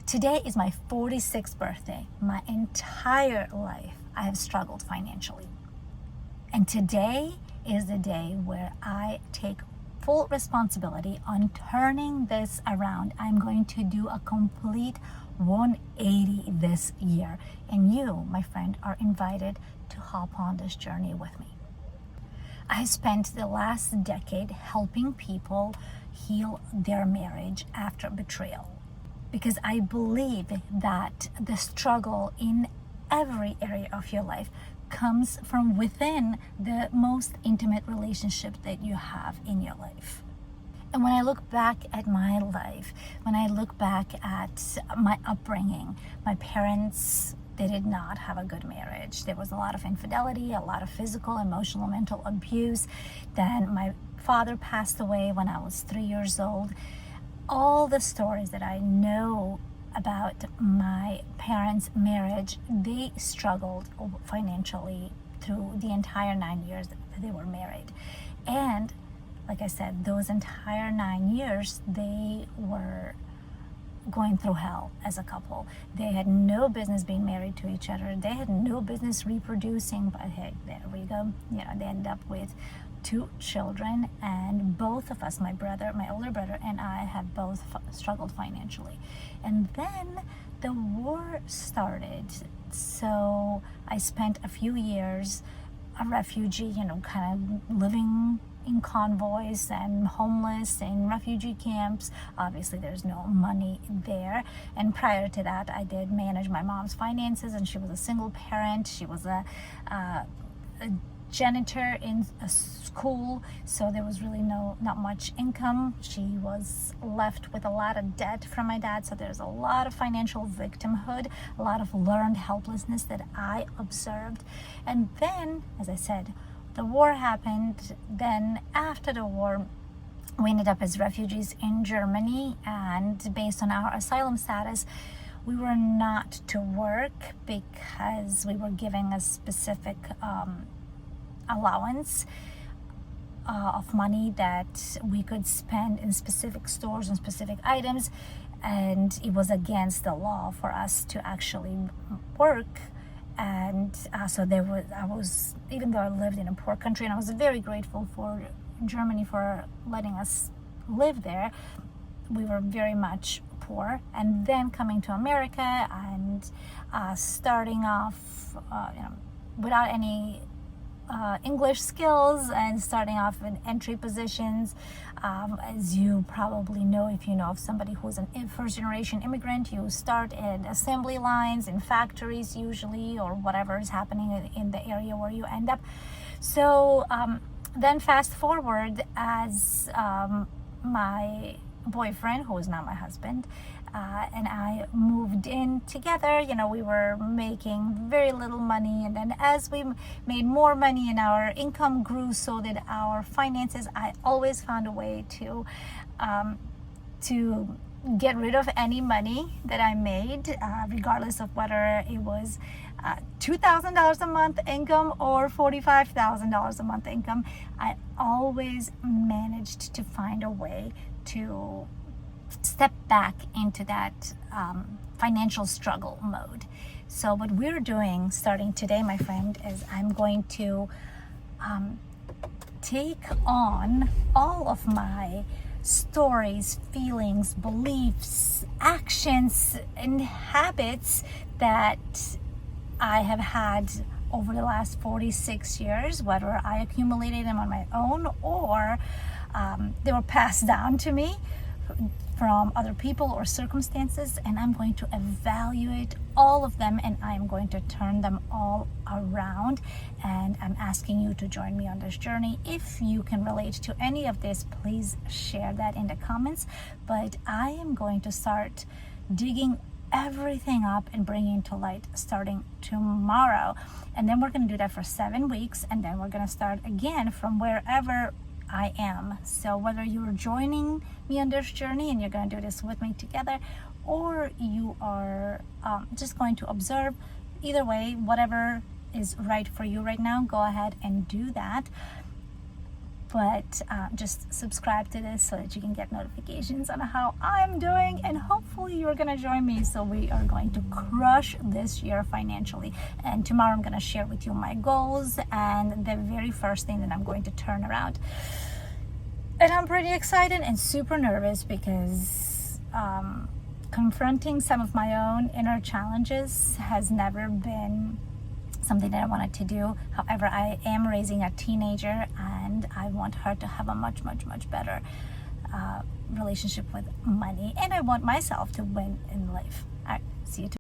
Today is my 46th birthday. My entire life, I have struggled financially. And today is the day where I take full responsibility on turning this around. I'm going to do a complete 180 this year. And you, my friend, are invited to hop on this journey with me. I spent the last decade helping people heal their marriage after betrayal, because I believe that the struggle in every area of your life comes from within the most intimate relationship that you have in your life. And when I look back at my life, when I look back at my upbringing, my parents, they did not have a good marriage. There was a lot of infidelity, a lot of physical, emotional, mental abuse. Then my father passed away when I was 3 years old. All the stories that I know about my parents' marriage, they struggled financially through the entire 9 years that they were married. And like I said, those entire 9 years, they were going through hell as a couple. They had no business being married to each other. They had no business reproducing, but hey, there we go. They ended up with 2 children, and both of us, my older brother and I, have both struggled financially. And then the war started, so I spent a few years a refugee, kind of living in convoys and homeless in refugee camps. Obviously there's no money there, and prior to that I did manage my mom's finances, and she was a single parent. She was a janitor in a school, so there was really not much income. She was left with a lot of debt from my dad, so there's a lot of financial victimhood, a lot of learned helplessness that I observed. And then, as I said, the war happened. Then after the war, we ended up as refugees in Germany, and based on our asylum status, we were not to work because we were giving a specific allowance of money that we could spend in specific stores on specific items, and it was against the law for us to actually work. And so I was, even though I lived in a poor country, and I was very grateful for Germany for letting us live there, we were very much poor. And then coming to America and starting off without any English skills, and starting off in entry positions. As you probably know, if you know of somebody who's a first-generation immigrant, you start in assembly lines, in factories usually, or whatever is happening in the area where you end up. So then fast forward, as my boyfriend, who is now my husband, and I moved in together. We were making very little money, and then as we made more money and our income grew, so did our finances. I always found a way to get rid of any money that I made, regardless of whether it was $2,000 a month income or $45,000 a month income. I always managed to find a way to step back into that financial struggle mode. So what we're doing starting today, my friend, is I'm going to take on all of my stories, feelings, beliefs, actions, and habits that I have had over the last 46 years, whether I accumulated them on my own or they were passed down to me from other people or circumstances, and I'm going to evaluate all of them, and I'm going to turn them all around. And I'm asking you to join me on this journey. If you can relate to any of this, please share that in the comments. But I am going to start digging everything up and bringing to light starting tomorrow, and then we're going to do that for 7 weeks, and then we're going to start again from wherever I am. So whether you're joining me on this journey and you're going to do this with me together, or you are just going to observe, either way, whatever is right for you right now, go ahead and do that. But just subscribe to this so that you can get notifications on how I'm doing, and hopefully you're you are going to join me. So we are going to crush this year financially. And tomorrow I'm going to share with you my goals and the very first thing that I'm going to turn around. And I'm pretty excited and super nervous because confronting some of my own inner challenges has never been something that I wanted to do. However, I am raising a teenager and I want her to have a much, much, much better relationship with money. And I want myself to win in life. All right, see you tomorrow.